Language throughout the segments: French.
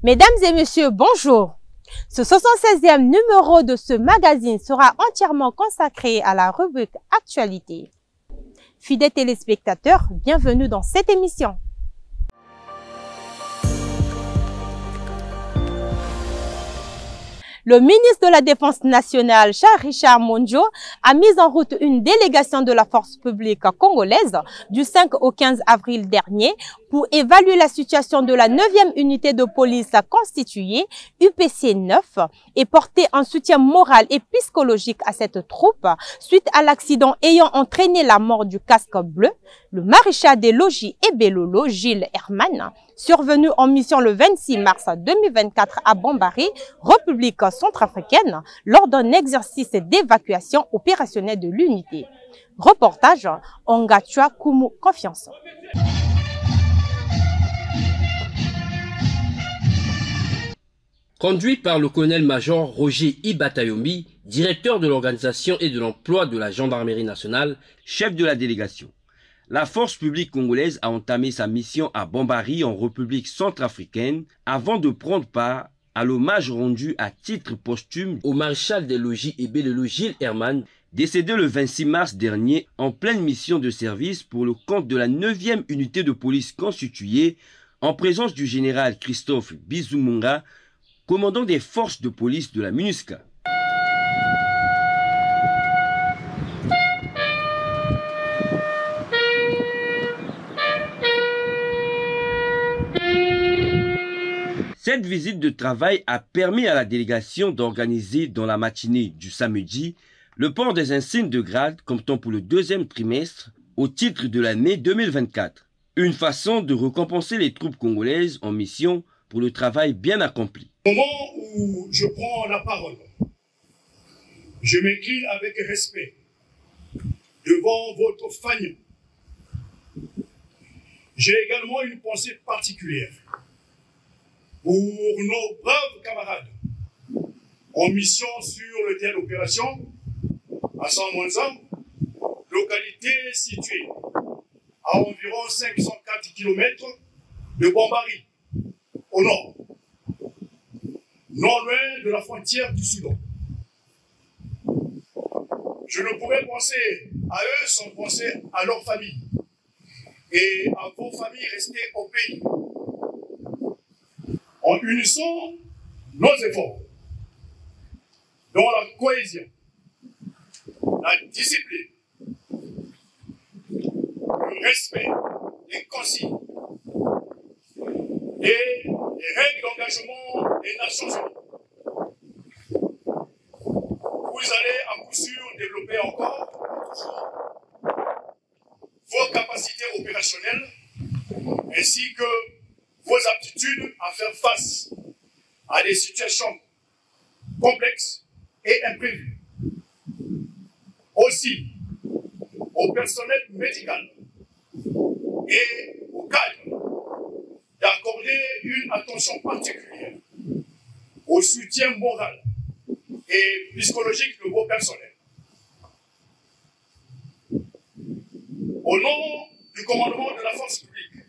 Mesdames et messieurs, bonjour. Ce 76e numéro de ce magazine sera entièrement consacré à la rubrique Actualité. Fidèles téléspectateurs, bienvenue dans cette émission. Le ministre de la Défense nationale, Charles Richard Monjo, a mis en route une délégation de la force publique congolaise du 5 au 15 avril dernier pour évaluer la situation de la 9e unité de police constituée, UPC 9, et porter un soutien moral et psychologique à cette troupe suite à l'accident ayant entraîné la mort du casque bleu, le maréchal des logis et Belolo, Gilles Herman, survenu en mission le 26 mars 2024 à Bambari, République centrafricaine, lors d'un exercice d'évacuation opérationnelle de l'unité. Reportage Ongatua Kumu Confiance. Conduit par le colonel-major Roger Ibatayomi, directeur de l'organisation et de l'emploi de la gendarmerie nationale, chef de la délégation. La force publique congolaise a entamé sa mission à Bambari en République centrafricaine avant de prendre part à l'hommage rendu à titre posthume au maréchal des logis et Belolo Gilles Herman, décédé le 26 mars dernier en pleine mission de service pour le compte de la 9e unité de police constituée en présence du général Christophe Bizoumunga, commandant des forces de police de la MINUSCA. Cette visite de travail a permis à la délégation d'organiser dans la matinée du samedi le port des insignes de grade comptant pour le 2e trimestre au titre de l'année 2024. Une façon de récompenser les troupes congolaises en mission pour le travail bien accompli. Au moment où je prends la parole, je m'incline avec respect devant votre fanion. J'ai également une pensée particulière pour nos braves camarades en mission sur le terrain d'opération à Saint-Mouanzam, localité située à environ 504 km de Bambari, au nord, non loin de la frontière du Soudan. Je ne pourrais penser à eux sans penser à leur famille et à vos familles restées au pays. En unissant nos efforts dans la cohésion, la discipline, le respect des consignes et les règles d'engagement des Nations Unies, vous allez à coup sûr développer encore vos capacités opérationnelles ainsi que vos aptitudes à faire face à des situations complexes et imprévues. Aussi, au personnel médical et au cadre d'accorder une attention particulière au soutien moral et psychologique de vos personnels. Au nom du commandement de la force publique,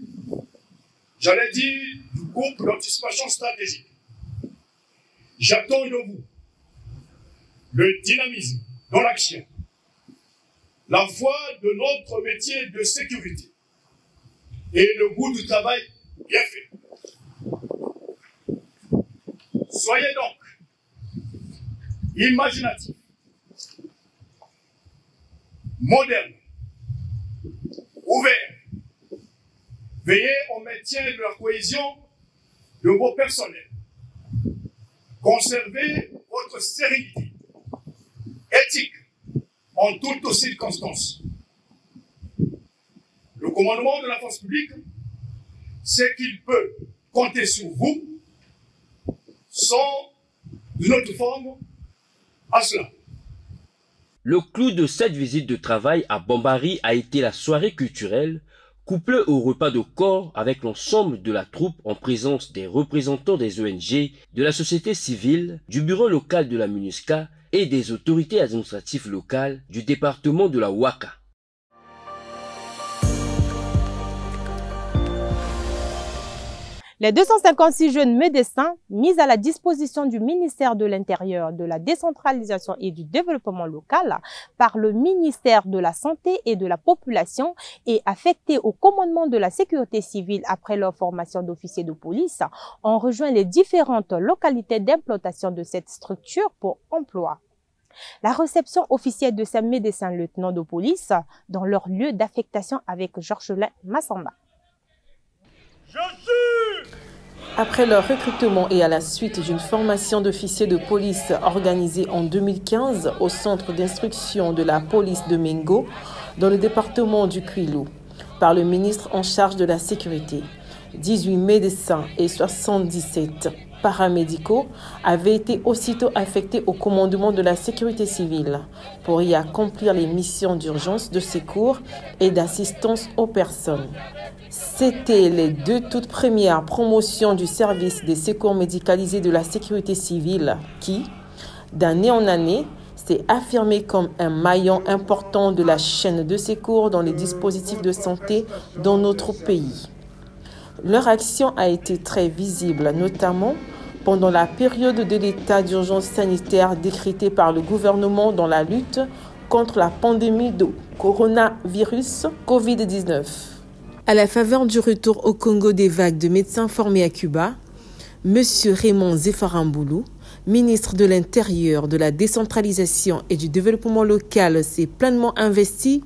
j'allais dire du groupe d'anticipation stratégique, j'attends de vous le dynamisme dans l'action, la foi de notre métier de sécurité et le goût du travail bien fait. Soyez donc imaginatifs, modernes, ouverts. Veillez au maintien de la cohésion de vos personnels. Conservez votre sérénité éthique en toutes circonstances. Le commandement de la force publique sait qu'il peut compter sur vous sans une autre forme à cela. Le clou de cette visite de travail à Bambari a été la soirée culturelle, couplée au repas de corps avec l'ensemble de la troupe en présence des représentants des ONG, de la société civile, du bureau local de la MINUSCA et des autorités administratives locales du département de la Ouaka. Les 256 jeunes médecins mis à la disposition du ministère de l'Intérieur, de la décentralisation et du développement local par le ministère de la Santé et de la Population et affectés au commandement de la sécurité civile après leur formation d'officier de police ont rejoint les différentes localités d'implantation de cette structure pour emploi. La réception officielle de ces médecins lieutenants de police dans leur lieu d'affectation avec Georgelin Massamba. Après leur recrutement et à la suite d'une formation d'officiers de police organisée en 2015 au centre d'instruction de la police de Mengo, dans le département du Kwilu, par le ministre en charge de la sécurité, 18 médecins et 77 paramédicaux avaient été aussitôt affectés au commandement de la sécurité civile pour y accomplir les missions d'urgence, de secours et d'assistance aux personnes. C'était les 2 toutes premières promotions du service des secours médicalisés de la sécurité civile qui, d'année en année, s'est affirmé comme un maillon important de la chaîne de secours dans les dispositifs de santé dans notre pays. Leur action a été très visible, notamment pendant la période de l'état d'urgence sanitaire décrété par le gouvernement dans la lutte contre la pandémie de coronavirus Covid-19. À la faveur du retour au Congo des vagues de médecins formés à Cuba, M. Raymond Zefaramboulou, ministre de l'Intérieur, de la décentralisation et du développement local, s'est pleinement investi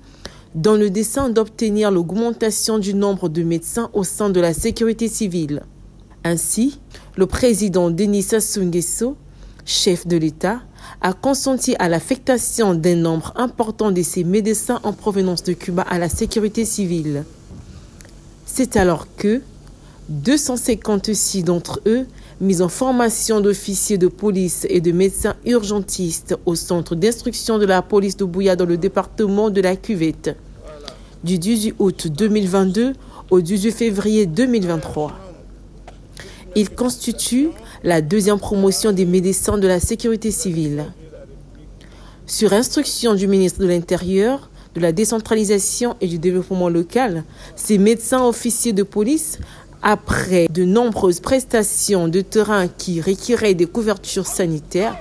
dans le dessein d'obtenir l'augmentation du nombre de médecins au sein de la sécurité civile. Ainsi, le président Denis Sassou Nguesso, chef de l'État, a consenti à l'affectation d'un nombre important de ces médecins en provenance de Cuba à la sécurité civile. C'est alors que 256 d'entre eux, mis en formation d'officiers de police et de médecins urgentistes au centre d'instruction de la police de Buea dans le département de la Cuvette, du 18 août 2022 au 18 février 2023. Il constitue la 2e promotion des médecins de la sécurité civile. Sur instruction du ministre de l'Intérieur, de la décentralisation et du développement local, ces médecins officiers de police, après de nombreuses prestations de terrain qui requéraient des couvertures sanitaires,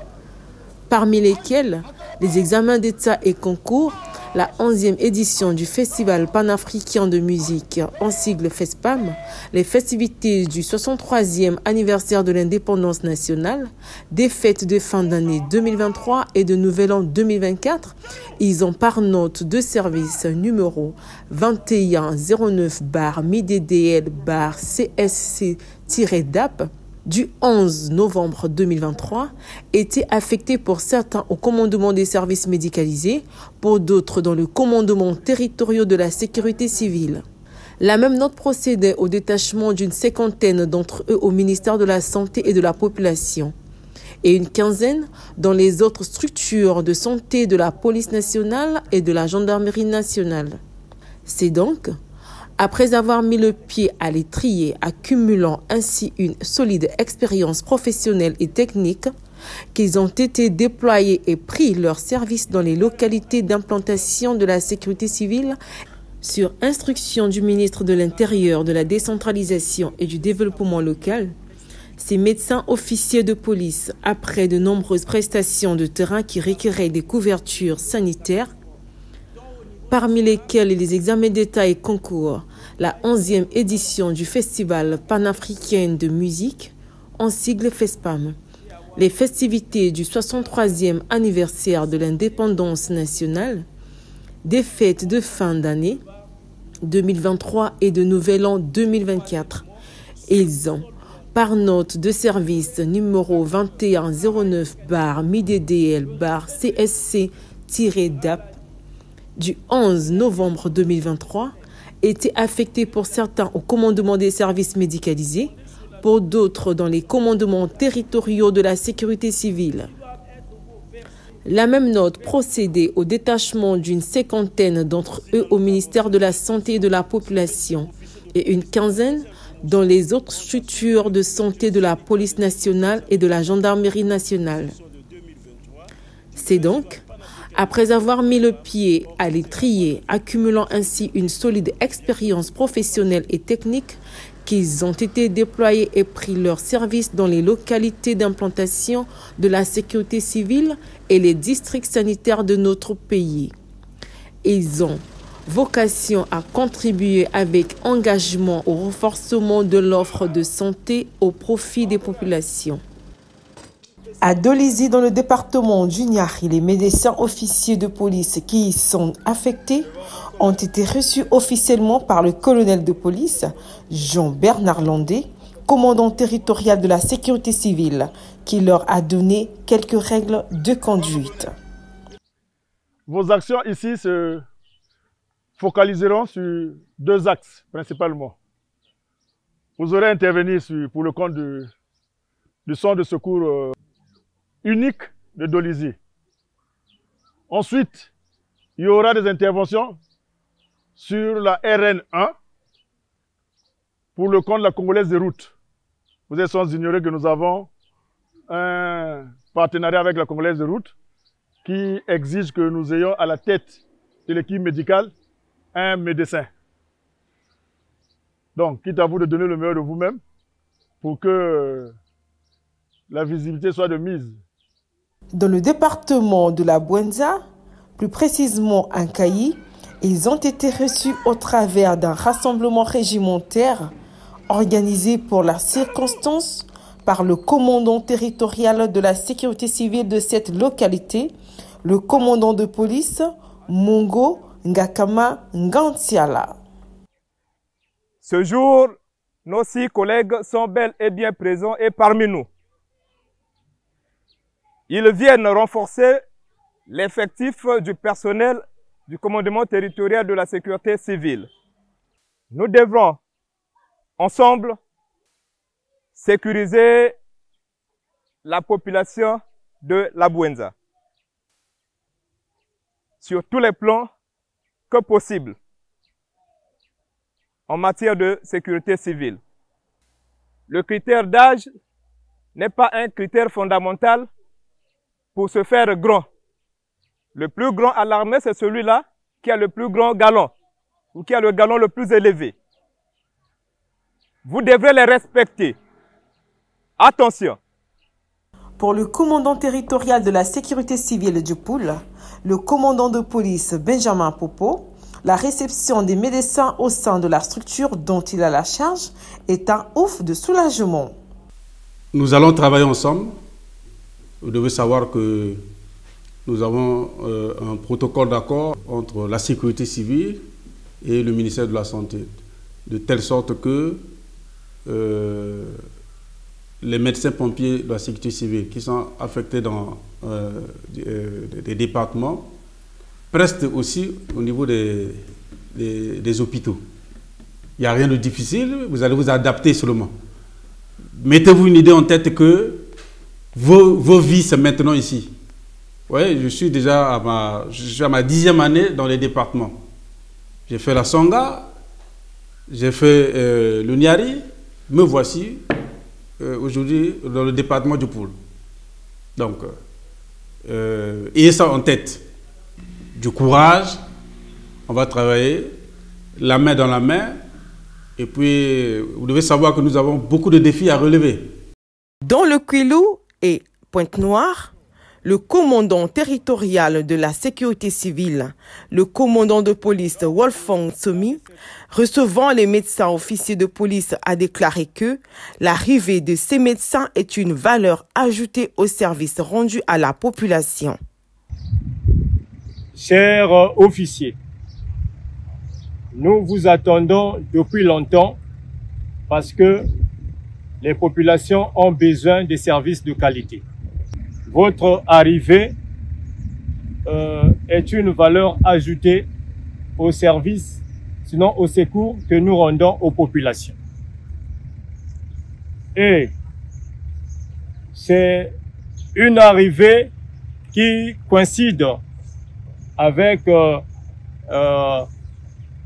parmi lesquelles les examens d'État et concours, la 11e édition du Festival panafricain de musique, en sigle FESPAM, les festivités du 63e anniversaire de l'indépendance nationale, des fêtes de fin d'année 2023 et de Nouvel An 2024, ils ont par note de service numéro 2109/MIDDL/CSC-DAP du 11 novembre 2023 étaient affectés pour certains au commandement des services médicalisés, pour d'autres dans le commandement territorial de la sécurité civile. La même note procédait au détachement d'une 50aine d'entre eux au ministère de la Santé et de la Population et une 15aine dans les autres structures de santé de la police nationale et de la gendarmerie nationale. C'est donc après avoir mis le pied à l'étrier, accumulant ainsi une solide expérience professionnelle et technique, qu'ils ont été déployés et pris leur service dans les localités d'implantation de la sécurité civile sur instruction du ministre de l'Intérieur, de la décentralisation et du développement local. Ces médecins officiers de police, après de nombreuses prestations de terrain qui requéraient des couvertures sanitaires, parmi lesquels les examens d'État et concours, la 11e édition du Festival panafricain de musique, en sigle FESPAM, les festivités du 63e anniversaire de l'indépendance nationale, des fêtes de fin d'année 2023 et de Nouvel An 2024. Ils ont, par note de service numéro 2109/MIDDL/CSC-DAP, du 11 novembre 2023, étaient affectés pour certains au commandement des services médicalisés, pour d'autres dans les commandements territoriaux de la sécurité civile. La même note procédait au détachement d'une 50aine d'entre eux au ministère de la Santé et de la Population et une 15aine dans les autres structures de santé de la police nationale et de la gendarmerie nationale. C'est donc après avoir mis le pied à l'étrier, accumulant ainsi une solide expérience professionnelle et technique, qu'ils ont été déployés et pris leur service dans les localités d'implantation de la sécurité civile et les districts sanitaires de notre pays. Ils ont vocation à contribuer avec engagement au renforcement de l'offre de santé au profit des populations. À Dolisie, dans le département du Niari, les médecins officiers de police qui y sont affectés ont été reçus officiellement par le colonel de police Jean-Bernard Landé, commandant territorial de la sécurité civile, qui leur a donné quelques règles de conduite. Vos actions ici se focaliseront sur deux axes principalement. Vous aurez intervenu pour le compte du centre de secours unique de Dolisie. Ensuite, il y aura des interventions sur la RN1 pour le compte de la Congolaise des routes. Vous êtes sans ignorer que nous avons un partenariat avec la Congolaise des routes qui exige que nous ayons à la tête de l'équipe médicale un médecin. Donc, quitte à vous de donner le meilleur de vous-même pour que la visibilité soit de mise. Dans le département de la Bouenza, plus précisément à Kayi, ils ont été reçus au travers d'un rassemblement régimentaire organisé pour la circonstance par le commandant territorial de la sécurité civile de cette localité, le commandant de police Mongo Ngakama Ngantiala. Ce jour, nos 6 collègues sont bel et bien présents et parmi nous. Ils viennent renforcer l'effectif du personnel du commandement territorial de la sécurité civile. Nous devrons ensemble sécuriser la population de la Bouenza sur tous les plans que possible en matière de sécurité civile. Le critère d'âge n'est pas un critère fondamental pour se faire grand. Le plus grand à l'armée, c'est celui-là qui a le plus grand galon ou qui a le galon le plus élevé. Vous devrez les respecter. Attention. Pour le commandant territorial de la sécurité civile du Poul, le commandant de police Benjamin Popo, la réception des médecins au sein de la structure dont il a la charge est un ouf de soulagement. Nous allons travailler ensemble. Vous devez savoir que nous avons un protocole d'accord entre la sécurité civile et le ministère de la Santé, de telle sorte que les médecins pompiers de la sécurité civile qui sont affectés dans des départements prestent aussi au niveau des hôpitaux. Il n'y a rien de difficile, vous allez vous adapter seulement. Mettez-vous une idée en tête que vos vies, c'est maintenant ici. Oui, je suis déjà à ma 10e année dans les départements. J'ai fait la Songa, j'ai fait le Niari, me voici aujourd'hui dans le département du Poul. Donc, ayez ça en tête. Du courage, on va travailler la main dans la main. Et puis, vous devez savoir que nous avons beaucoup de défis à relever. Dans le Kwilu et Pointe-Noire, le commandant territorial de la sécurité civile, le commandant de police Wolfgang Somi, recevant les médecins officiers de police, a déclaré que l'arrivée de ces médecins est une valeur ajoutée au service rendu à la population. Chers officiers, nous vous attendons depuis longtemps parce que les populations ont besoin de services de qualité. Votre arrivée est une valeur ajoutée au service, sinon au secours que nous rendons aux populations. Et c'est une arrivée qui coïncide avec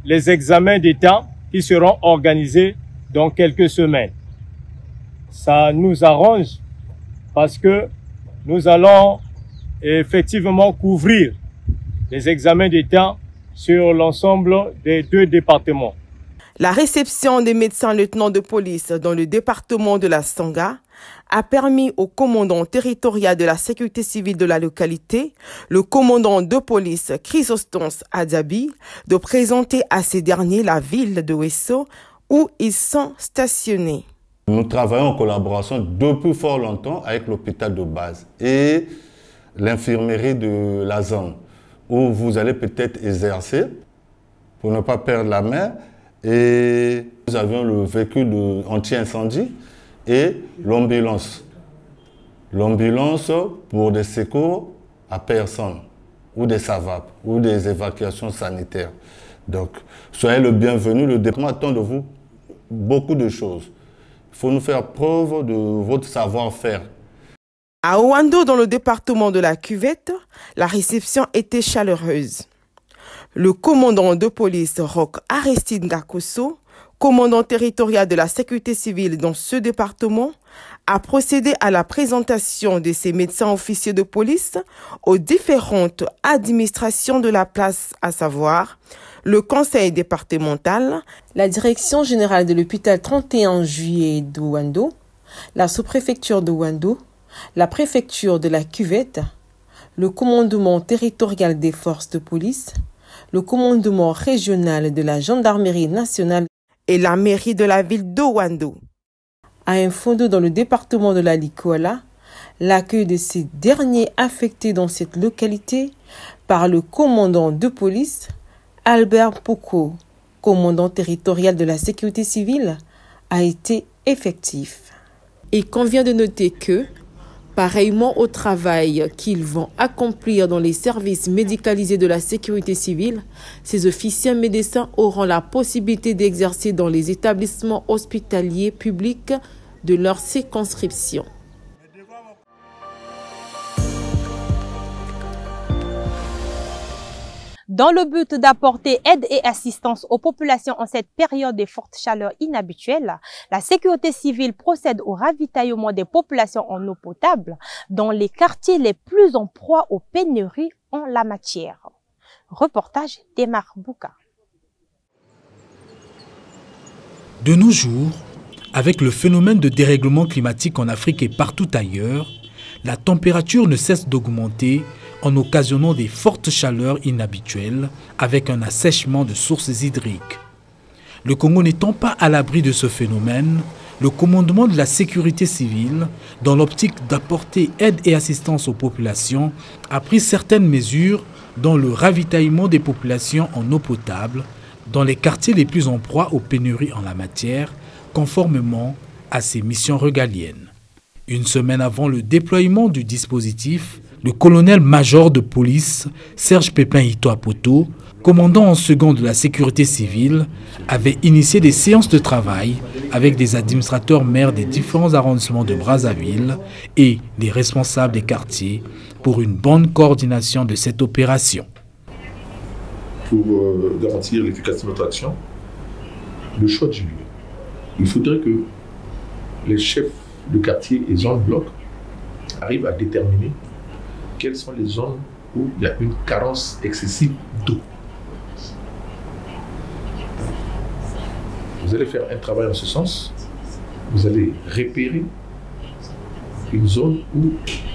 les examens d'État qui seront organisés dans quelques semaines. Ça nous arrange parce que nous allons effectivement couvrir les examens d'État sur l'ensemble des 2 départements. La réception des médecins lieutenants de police dans le département de la Sangha a permis au commandant territorial de la sécurité civile de la localité, le commandant de police Chrysostance Adjabi, de présenter à ces derniers la ville de Ouesso où ils sont stationnés. Nous travaillons en collaboration depuis fort longtemps avec l'hôpital de base et l'infirmerie de la zone où vous allez peut-être exercer pour ne pas perdre la main. Et nous avions le véhicule anti-incendie et l'ambulance. L'ambulance pour des secours à personne, ou des SAVAP, ou des évacuations sanitaires. Donc, soyez le bienvenu. Le département attend de vous beaucoup de choses. Il faut nous faire preuve de votre savoir-faire. À Ouando, dans le département de la Cuvette, la réception était chaleureuse. Le commandant de police Roch Aristide Ngakoso, commandant territorial de la sécurité civile dans ce département, a procédé à la présentation de ses médecins officiers de police aux différentes administrations de la place, à savoir le conseil départemental, la direction générale de l'hôpital 31 juillet de Ouando, la sous-préfecture de Ouando, la préfecture de la Cuvette, le commandement territorial des forces de police, le commandement régional de la gendarmerie nationale et la mairie de la ville d'Ouando. À un fondo dans le département de la Likoala, l'accueil de ces derniers affectés dans cette localité par le commandant de police, Albert Poko, commandant territorial de la sécurité civile, a été effectif. Il convient de noter que, pareillement au travail qu'ils vont accomplir dans les services médicalisés de la sécurité civile, ces officiers médecins auront la possibilité d'exercer dans les établissements hospitaliers publics de leur circonscription. Dans le but d'apporter aide et assistance aux populations en cette période de forte chaleur inhabituelle, la sécurité civile procède au ravitaillement des populations en eau potable dans les quartiers les plus en proie aux pénuries en la matière. Reportage d'Emar Bouka. De nos jours, avec le phénomène de dérèglement climatique en Afrique et partout ailleurs, la température ne cesse d'augmenter en occasionnant des fortes chaleurs inhabituelles avec un assèchement de sources hydriques. Le Congo n'étant pas à l'abri de ce phénomène, le commandement de la sécurité civile, dans l'optique d'apporter aide et assistance aux populations, a pris certaines mesures dans le ravitaillement des populations en eau potable dans les quartiers les plus en proie aux pénuries en la matière, conformément à ses missions régaliennes. Une semaine avant le déploiement du dispositif, le colonel-major de police Serge Pépin Ito-Apoto, commandant en second de la sécurité civile, avait initié des séances de travail avec des administrateurs maires des différents arrondissements de Brazzaville et des responsables des quartiers pour une bonne coordination de cette opération. Pour garantir l'efficacité de notre action, le choix du lieu. Il faudrait que les chefs de quartier et zones blocs arrivent à déterminer quelles sont les zones où il y a une carence excessive d'eau. Vous allez faire un travail en ce sens. Vous allez repérer une zone où,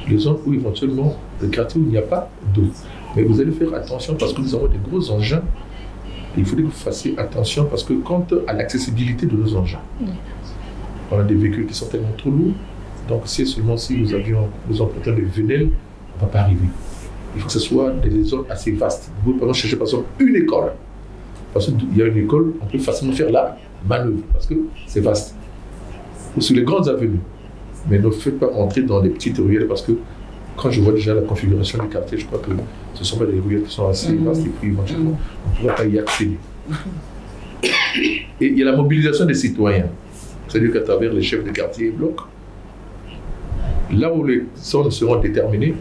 les zones où éventuellement, le quartier où il n'y a pas d'eau. Mais vous allez faire attention parce que nous avons des gros engins. Et il faudrait que vous fassiez attention parce que quant à l'accessibilité de nos engins, on a des véhicules qui sont tellement trop lourds. Donc si seulement si nous avions besoin de venelles, on ne va pas arriver. Il faut que ce soit des zones assez vastes. Vous pouvez chercher par exemple une école. Parce qu'il y a une école, on peut facilement faire la manœuvre parce que c'est vaste. Ou sur les grandes avenues. Mais ne faites pas rentrer dans les petites ruelles parce que quand je vois déjà la configuration du quartier, je crois que ce ne sont pas des ruelles qui sont assez vastes et puis éventuellement on ne pourra pas y accéder. Et il y a la mobilisation des citoyens. C'est-à-dire qu'à travers les chefs de quartier et blocs, là où les zones seront déterminées,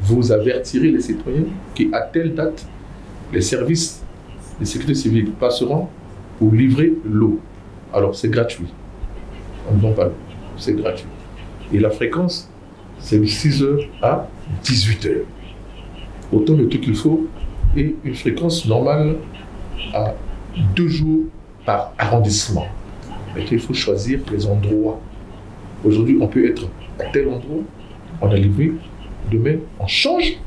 vous avertirez les citoyens qu'à telle date, les services de sécurité civile passeront pour livrer l'eau. Alors c'est gratuit. On ne vend pas l'eau, c'est gratuit. Et la fréquence, c'est de 6h à 18h. Autant de tout qu'il faut, et une fréquence normale à 2 jours par arrondissement. Mais il faut choisir les endroits. Aujourd'hui, on peut être à tel endroit, on a livré, demain, on change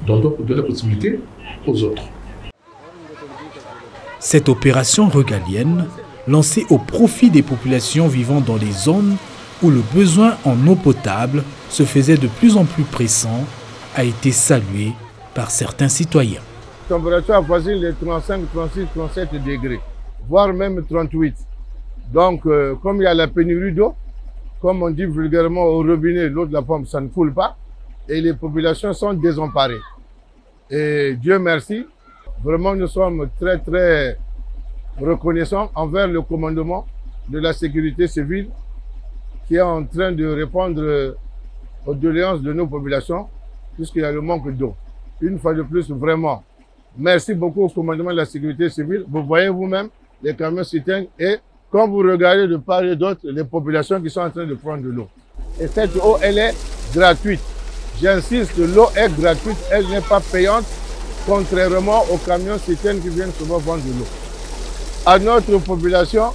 d'endroit pour donner la possibilité aux autres. Cette opération régalienne, lancée au profit des populations vivant dans les zones où le besoin en eau potable se faisait de plus en plus pressant, a été saluée par certains citoyens. La température avoisine les 35, 36, 37 degrés, voire même 38. Donc, comme il y a la pénurie d'eau, comme on dit vulgairement au robinet, l'eau de la pompe, ça ne coule pas, et les populations sont désemparées. Et Dieu merci, vraiment nous sommes très très reconnaissants envers le commandement de la sécurité civile qui est en train de répondre aux doléances de nos populations puisqu'il y a le manque d'eau. Une fois de plus, vraiment, merci beaucoup au commandement de la sécurité civile. Vous voyez vous-même les camions citernes et quand vous regardez de part et d'autre les populations qui sont en train de prendre de l'eau. Et cette eau, elle est gratuite. J'insiste, l'eau est gratuite, elle n'est pas payante, contrairement aux camions citernes qui viennent souvent vendre de l'eau. À notre population,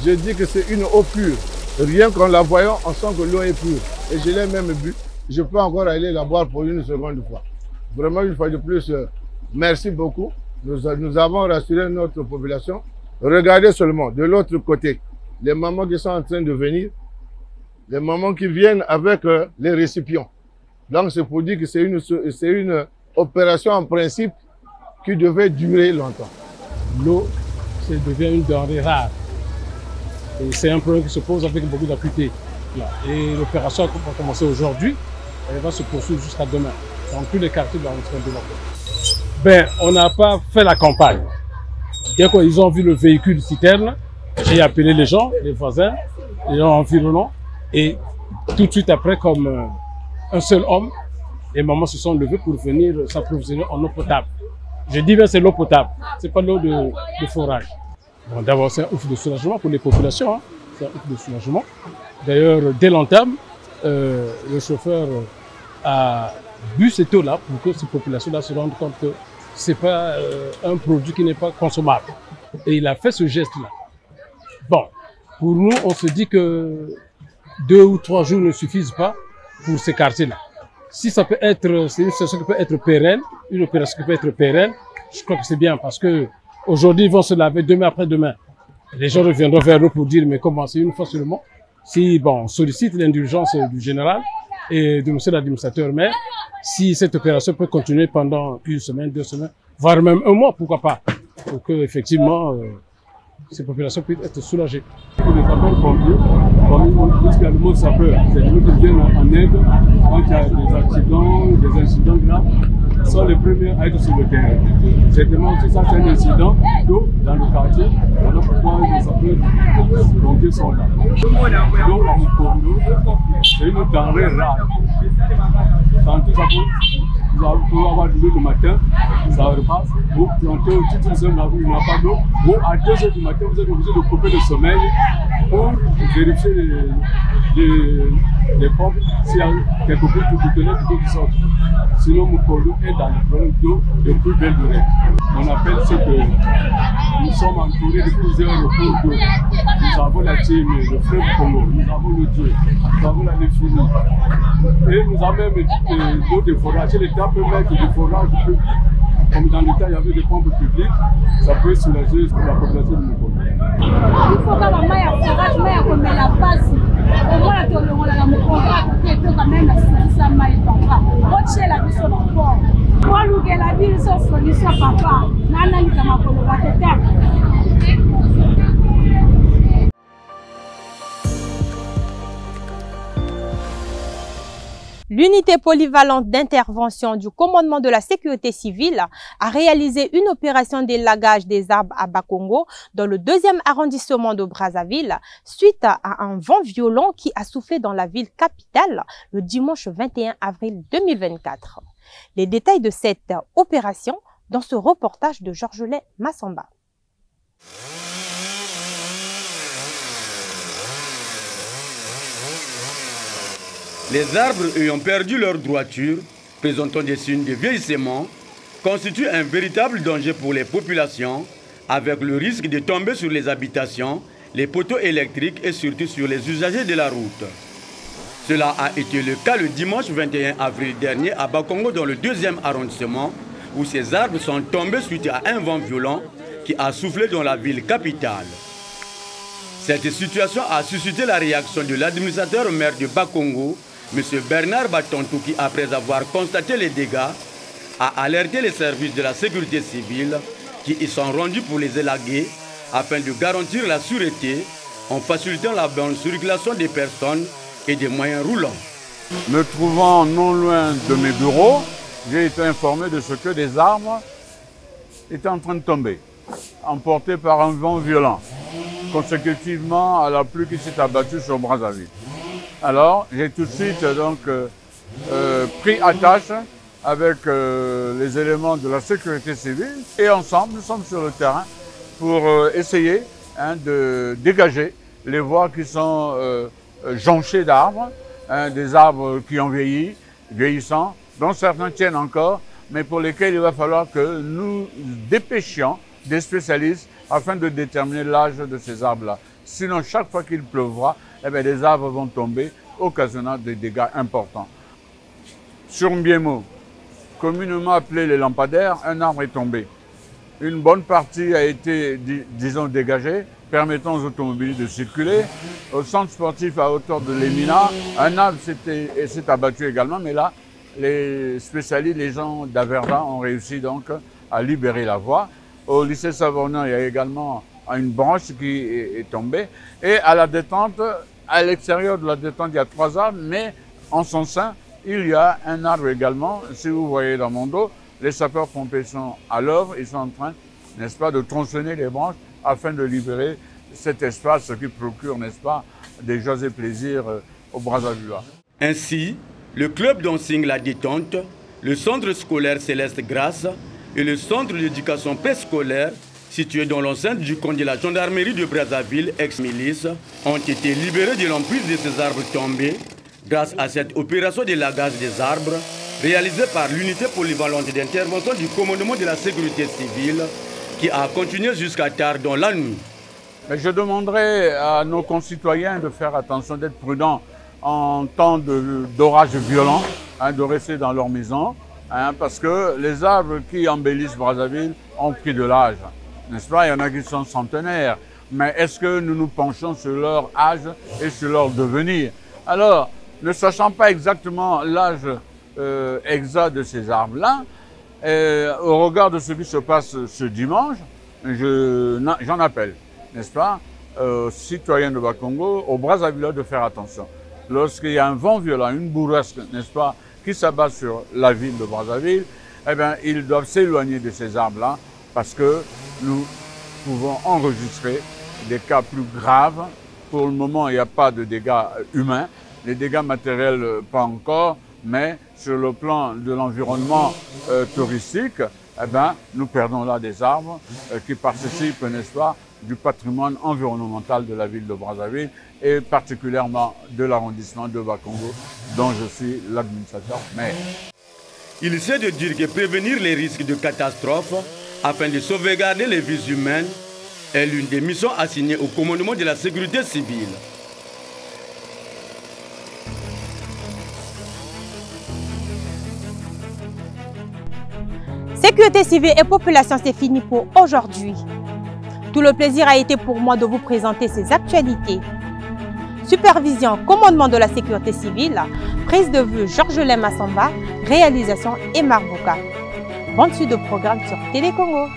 je dis que c'est une eau pure. Rien qu'en la voyant, on sent que l'eau est pure. Et je l'ai même bu. Je peux encore aller la boire pour une seconde fois. Vraiment, une fois de plus, merci beaucoup. Nous avons rassuré notre population. Regardez seulement, de l'autre côté, les mamans qui sont en train de venir, les mamans qui viennent avec les récipients. Donc, c'est pour dire que c'est une opération en principe qui devait durer longtemps. L'eau, ça devient une denrée rare. Et c'est un problème qui se pose avec beaucoup d'acuité. Et l'opération va commencer aujourd'hui, elle va se poursuivre jusqu'à demain, dans tous les quartiers de l'arrondissement de Bamako. Ben, on n'a pas fait la campagne. Dès qu'ils ont vu le véhicule citerne, j'ai appelé les gens, les voisins, les gens environnants, et tout de suite après, comme un seul homme, les mamans se sont levées pour venir s'approvisionner en eau potable. Je dis bien c'est l'eau potable, c'est pas l'eau de forage. Bon, d'abord, c'est un ouf de soulagement pour les populations, hein. C'est un ouf de soulagement. D'ailleurs, dès l'entame, le chauffeur a bu cette eau-là pour que ces populations-là se rendent compte que ce n'est pas un produit qui n'est pas consommable. Et il a fait ce geste-là. Bon, pour nous, on se dit que 2 ou 3 jours ne suffisent pas pour ces quartiers-là. Si ça peut être, c'est une situation qui peut être pérenne, une opération qui peut être pérenne, je crois que c'est bien parce que aujourd'hui, ils vont se laver demain après-demain. Les gens reviendront vers eux pour dire, mais comment, c'est une fois seulement. Si, bon, on sollicite l'indulgence du général et de monsieur l'administrateur, mais si cette opération peut continuer pendant 1 semaine, 2 semaines, voire même 1 mois, pourquoi pas, pour que, effectivement, ces populations puissent être soulagées. Pour les sapeurs-pompiers, puisqu'il y a le mot sapeur, c'est eux qui viennent en aide quand il y a des accidents, des incidents graves, sont les premiers à être sur le terrain. Certainement aussi ça c'est un incident d'eau dans le quartier, voilà pourquoi les sapeurs-pompiers sont là. L'eau en Congo, c'est une denrée rare. Quand tout ça vous pouvez avoir de l'eau le matin, ça repasse. Vous plantez au titre de la rue, il n'y a pas d'eau. Vous, à 2 h du matin, vous êtes obligé de couper le sommeil pour vérifier les pompes s'il y a quelque chose qui tenait qui sort. Sinon, Mukolo est dans le problème d'eau de plus belle durée. On appelle ce que nous sommes entourés de plusieurs recours d'eau. Nous avons la Tchime, le fleuve Congo, nous avons le Dieu, nous avons la Néfini. Et nous avons même l'eau de forage. L'État peut mettre des forages publics. Comme dans l'État, il y avait des pompes publiques, ça peut soulager la population de Mukolo. Il faut que la maille à forage, maille à comme la passe. Au moins, on a la Mukolo, qui est quand même la Sikisa maille papa. On tient la mission d'enfant. Moi, nous, la ville, sans solution, papa. Nana, nous, la Mukolo, va te taire. L'unité polyvalente d'intervention du commandement de la sécurité civile a réalisé une opération d'élagage des arbres à Bakongo dans le 2e arrondissement de Brazzaville suite à un vent violent qui a soufflé dans la ville capitale le dimanche 21 avril 2024. Les détails de cette opération dans ce reportage de Georgelais Massamba. Les arbres ayant perdu leur droiture, présentant des signes de vieillissement, constituent un véritable danger pour les populations, avec le risque de tomber sur les habitations, les poteaux électriques et surtout sur les usagers de la route. Cela a été le cas le dimanche 21 avril dernier à Bakongo dans le 2e arrondissement où ces arbres sont tombés suite à un vent violent qui a soufflé dans la ville capitale. Cette situation a suscité la réaction de l'administrateur maire de Bakongo, M. Bernard Batontou, qui après avoir constaté les dégâts, a alerté les services de la sécurité civile qui y sont rendus pour les élaguer afin de garantir la sûreté en facilitant la bonne circulation des personnes et des moyens roulants. Me trouvant non loin de mes bureaux, j'ai été informé de ce que des arbres étaient en train de tomber, emportés par un vent violent, consécutivement à la pluie qui s'est abattue sur Brazzaville. Alors, j'ai tout de suite pris attache avec les éléments de la sécurité civile et ensemble, nous sommes sur le terrain pour essayer de dégager les voies qui sont jonchées d'arbres, des arbres qui ont vieillissant, dont certains tiennent encore, mais pour lesquels il va falloir que nous dépêchions des spécialistes afin de déterminer l'âge de ces arbres-là. Sinon, chaque fois qu'il pleuvra, des arbres vont tomber, occasionnant des dégâts importants. Sur Mbiemo, communément appelé les lampadaires, un arbre est tombé. Une bonne partie a été, disons, dégagée, permettant aux automobilistes de circuler. Au centre sportif à hauteur de l'Emina, un arbre s'est abattu également, mais là, les spécialistes, les gens d'Averda ont réussi donc à libérer la voie. Au lycée Savorgnan, il y a également une branche qui est tombée. Et à la détente, à l'extérieur de la détente, il y a 3 arbres, mais en son sein, il y a un arbre également. Si vous voyez dans mon dos, les sapeurs-pompiers sont à l'œuvre, ils sont en train, n'est-ce pas, de tronçonner les branches afin de libérer cet espace qui procure, n'est-ce pas, des joies et plaisirs aux Brazzavillois. Ainsi, le club dancing La Détente, le centre scolaire Céleste Grâce et le centre d'éducation préscolaire situé dans l'enceinte du camp de la gendarmerie de Brazzaville, ex-milice, ont été libérés de l'emprise de ces arbres tombés grâce à cette opération de lagage des arbres réalisée par l'unité polyvalente d'intervention du commandement de la sécurité civile qui a continué jusqu'à tard dans la nuit. Mais je demanderai à nos concitoyens de faire attention, d'être prudents en temps d'orage violent, de rester dans leur maison, parce que les arbres qui embellissent Brazzaville ont pris de l'âge, n'est-ce pas? Il y en a qui sont centenaires, mais est-ce que nous nous penchons sur leur âge et sur leur devenir? Alors, ne sachant pas exactement l'âge exact de ces arbres-là, au regard de ce qui se passe ce dimanche, j'en appelle, n'est-ce pas, aux citoyens de Bakongo, aux Brazzavillois de faire attention. Lorsqu'il y a un vent violent, une bourrasque, n'est-ce pas, qui s'abat sur la ville de Brazzaville, eh bien, ils doivent s'éloigner de ces arbres-là parce que nous pouvons enregistrer des cas plus graves. Pour le moment, il n'y a pas de dégâts humains, les dégâts matériels pas encore, mais sur le plan de l'environnement touristique, eh bien, nous perdons là des arbres qui participent, n'est-ce pas, du patrimoine environnemental de la ville de Brazzaville et particulièrement de l'arrondissement de Bakongo, dont je suis l'administrateur maire. Il s'est de dire que prévenir les risques de catastrophe afin de sauvegarder les vies humaines est l'une des missions assignées au commandement de la sécurité civile. Sécurité civile et population, c'est fini pour aujourd'hui. Tout le plaisir a été pour moi de vous présenter ces actualités. Supervision, commandement de la sécurité civile, prise de vue Georges Massamba, réalisation et Marbouka. Bonne suite de programme sur Télé Congo.